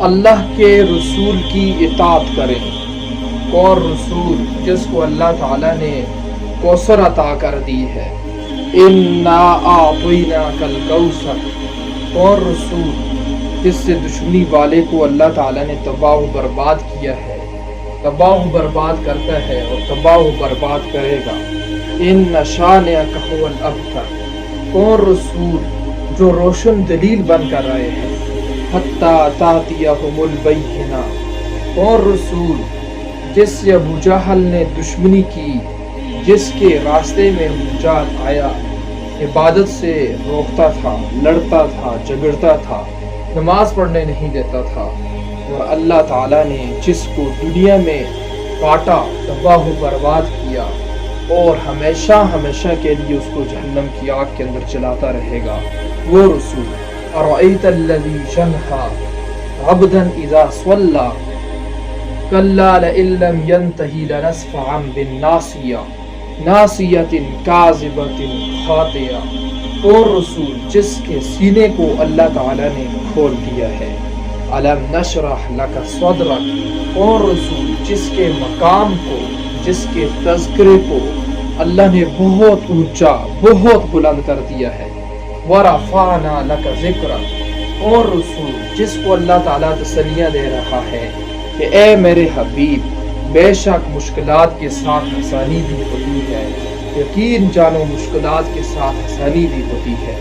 اللہ کے رسول کی اطاعت کریں۔ اور رسول جس کو اللہ تعالیٰ نے کوثر عطا کر دی ہے، اِنَّا أَعْطَيْنَاكَ الْكَوْثَرَ، اور رسول جس سے دشمنی والے کو اللہ تعالیٰ نے تباہ و برباد کیا ہے، تباہ و برباد کرتا ہے اور تباہ و برباد کرے گا۔ إِنَّ شَانِئَكَ هُوَ الْأَبْتَرُ، اور رسول جو روشن دلیل بن کر رہے ہیں، حَتَّى تَأْتِيَهُمُ الْبَيِّنَةُ، اور رسول جس سے ابو جہل نے دشمنی کی، جس کے راستے میں ابو جہل آیا، عبادت سے روکتا تھا، لڑتا تھا، جھگڑتا تھا، نماز پڑھنے نہیں دیتا تھا، اور اللہ تعالیٰ نے جس کو دنیا میں کاٹا، تباہ و برباد کیا، اور ہمیشہ ہمیشہ کے لیے اس کو جہنم کی آگ کے اندر چلاتا رہے گا، وہ رسول۔ أَرَأَيْتَ الَّذِي يَنْهَىٰ عَبْدًا إِذَا صَلَّىٰ كَلَّا لَئِن لَّمْ يَنْتَهِ لَنَسْفَعًا بِالنَّاصِيَةِ نَاصِيَةٍ كَاذِبَةٍ خَاطِئَةٍ، اور رسول جس کے سینے کو اللہ تعالیٰ نے کھول دیا ہے، أَلَمْ نَشْرَحْ لَكَ صَدْرَكَ، اور رسول جس کے مقام کو، جس کے تذکرے کو اللہ نے بہت اونچا، بہت بلند کر دیا ہے۔ وَرَفَعْنَا لَكَ ذِكْرَكَ، اور رسول جس کو اللہ تعالیٰ تسلیاں دے رہا ہے کہ اے میرے حبیب، بے شک مشکلات کے ساتھ آسانی بھی ہوتی ہے، یقین جانو مشکلات کے ساتھ آسانی بھی ہوتی ہے۔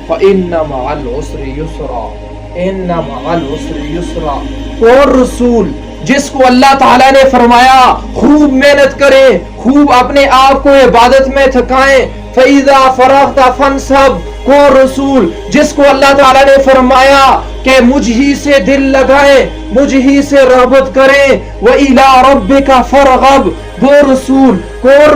فَإِنَّ مَعَ الْعُسْرِ يُسْرًا، إِنَّ مَعَ الْعُسْرِ يُسْرًا، اور رسول جس کو اللہ تعالیٰ نے فرمایا خوب محنت کریں، خوب اپنے آپ کو عبادت میں تھکائیں، فَإِذَا فَرَغْتَ فَانْصَبْ، اور رسول جس کو اللہ تعالیٰ نے فرمایا کہ مجھ ہی سے دل لگائیں، مجھ ہی سے رغبت کریں، وَإِلَىٰ رَبِّكَ فَارْغَب، وہ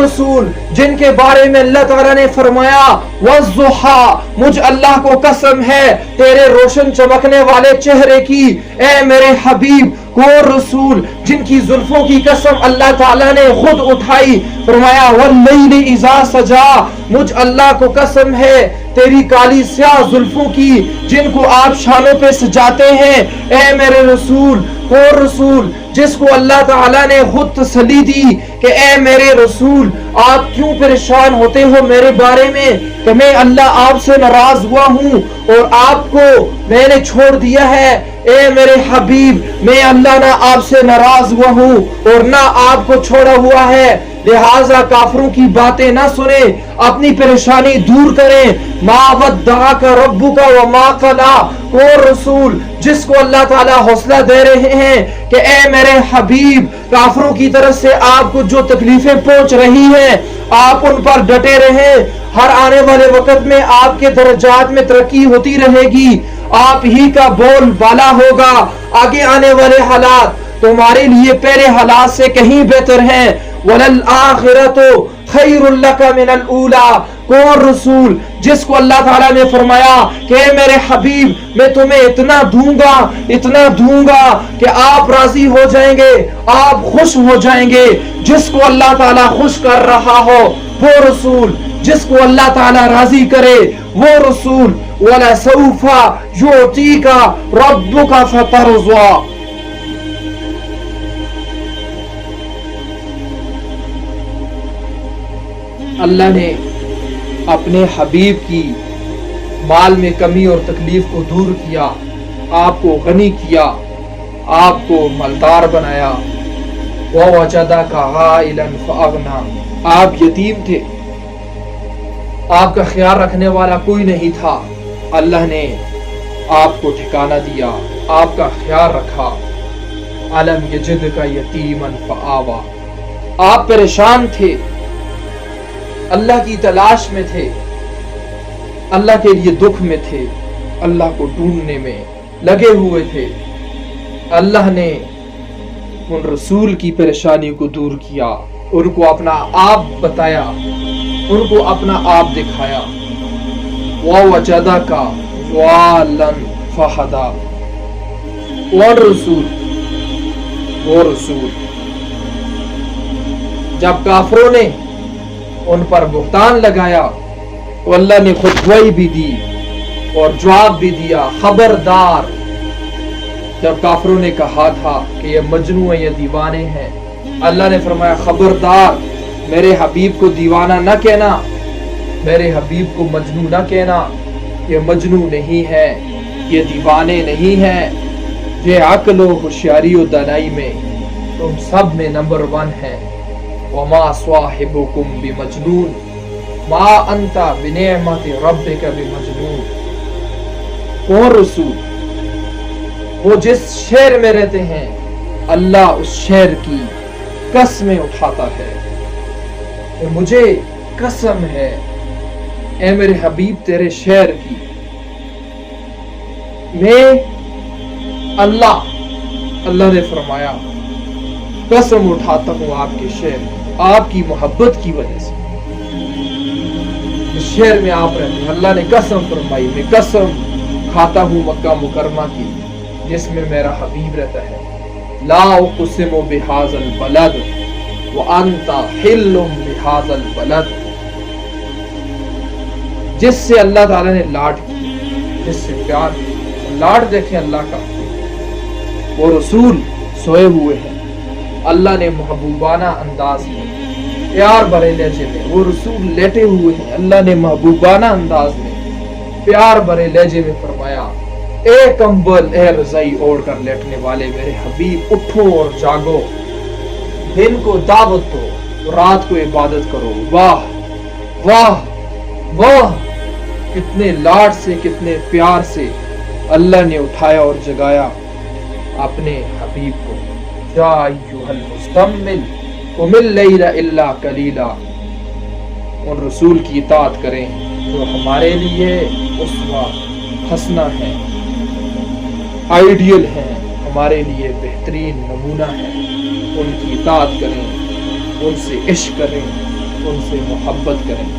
رسول جن کے بارے میں اللہ تعالیٰ نے فرمایا وَالضُّحَىٰ، مجھ اللہ کو قسم ہے تیرے روشن چمکنے والے چہرے کی اے میرے حبیب، وہ رسول جن کی زلفوں کی قسم اللہ تعالیٰ نے خود اٹھائی، فرمایا وَاللَّيْلِ إِذَا سَجَىٰ، مجھ اللہ کو قسم ہے تیری کالی سیاہ زلفوں کی جن کو آپ شانوں پہ سجاتے ہیں، اے میرے رسول، وہ رسول جس کو اللہ تعالیٰ نے خود تسلی دی کہ اے میرے رسول آپ کیوں پریشان ہوتے ہو میرے بارے میں کہ میں اللہ آپ سے ناراض ہوا ہوں اور آپ کو میں نے چھوڑ دیا ہے، اے میرے حبیب میں اللہ نہ آپ سے ناراض ہوا ہوں اور نہ آپ کو چھوڑا ہوا ہے، لہٰذا کافروں کی باتیں نہ سنیں، اپنی پریشانی دور کریں۔ ما ودعک ربک وما قلی، وہ رسول جس کو اللہ تعالیٰ حوصلہ دے رہے ہیں کہ اے میرے حبیب کافروں کی طرف سے آپ کو جو تکلیفیں پہنچ رہی ہیں آپ ان پر ڈٹے رہیں، ہر آنے والے وقت میں آپ کے درجات میں ترقی ہوتی رہے گی، آپ ہی کا بول بالا ہوگا، آگے آنے والے حالات تمہارے لیے پہلے حالات سے کہیں بہتر ہیں۔ وَلَلْآخِرَةُ خَيْرٌ لَكَ مِنَ الْأُولَىٰ، کون رسول جس کو اللہ تعالیٰ نے فرمایا کہ اے میرے حبیب میں تمہیں اتنا دوں گا کہ آپ راضی ہو جائیں گے، آپ خوش ہو جائیں گے، جس کو اللہ تعالیٰ خوش کر رہا ہو وہ رسول، جس کو اللہ تعالیٰ راضی کرے وہ رسول۔ وَلَسَوْفَ يُعْطِيكَ رَبُّكَ فَتَرْضَىٰ، اللہ نے اپنے حبیب کی مال میں کمی اور تکلیف کو دور کیا، آپ کو غنی کیا، آپ کو مالدار بنایا۔ وَوَجَدَكَ عَائِلًا فَأَغْنَىٰ، آپ یتیم تھے، آپ کا خیال رکھنے والا کوئی نہیں تھا، اللہ نے آپ کو ٹھکانہ دیا، آپ کا خیال رکھا۔ أَلَمْ يَجِدْكَ يَتِيمًا فَآوَىٰ، آپ پریشان تھے، اللہ کی تلاش میں تھے، اللہ کے لیے دکھ میں تھے، اللہ کو ڈھونڈنے میں لگے ہوئے تھے، اللہ نے ان رسول کی پریشانی کو دور کیا، ان کو اپنا آپ بتایا، ان کو اپنا آپ دکھایا۔ وَوَجَدَكَ ضَالًّا فَهَدَىٰ، وہ رسول جب کافروں نے ان پر بہتان لگایا تو اللہ نے خود گواہی بھی دی اور جواب بھی دیا، خبردار جب کافروں نے کہا تھا کہ یہ مجنون ہیں، یہ دیوانے ہیں، اللہ نے فرمایا خبردار، میرے حبیب کو دیوانہ نہ کہنا، میرے حبیب کو مجنون نہ کہنا، یہ مجنون نہیں ہے، یہ دیوانے نہیں ہیں، یہ عقل و ہوشیاری و دانائی میں تم سب میں نمبر 1 ہے۔ وما صاحبکم بمجنون ما انت بنعمت ربک بمجنون۔ کون رسول؟ وہ جس شہر میں رہتے ہیں اللہ اس شہر کی قسمیں اٹھاتا ہے کہ مجھے قسم ہے اے میرے حبیب تیرے شہر کی، میں اللہ نے فرمایا قسم اٹھاتا ہوں آپ کے شہر کی، آپ کی محبت کی وجہ سے اس شہر میں آپ رہتے ہیں۔ اللہ نے قسم فرمائی، میں قسم کھاتا ہوں مکہ مکرمہ کی جس میں میرا حبیب رہتا ہے۔ لا اقسم بہذا البلد وانت حل بہذا البلد، جس سے اللہ تعالیٰ نے لاڈ کی، جس سے پیار، لاڈ دیکھیں اللہ کا۔ وہ رسول سوئے ہوئے ہیں، اللہ نے محبوبانہ انداز میں پیار بھرے لہجے میں، وہ رسول لیٹے ہوئے ہیں، اللہ نے محبوبانہ انداز میں پیار بھرے لہجے میں فرمایا اے کمبل، اے رضائی اوڑھ کر لیٹنے والے میرے حبیب، اٹھو اور جاگو، دن کو دعوت دو، رات کو عبادت کرو۔ واہ واہ واہ، کتنے لاڈ سے، کتنے پیار سے اللہ نے اٹھایا اور جگایا اپنے حبیب کو۔ یا ایھا المزمل قم اللیل الا قلیلا۔ ان رسول کی اطاعت کریں جو ہمارے لیے اسوہ حسنہ ہے، آئیڈیل ہیں، ہمارے لیے بہترین نمونہ ہے۔ ان کی اطاعت کریں، ان سے عشق کریں، ان سے محبت کریں۔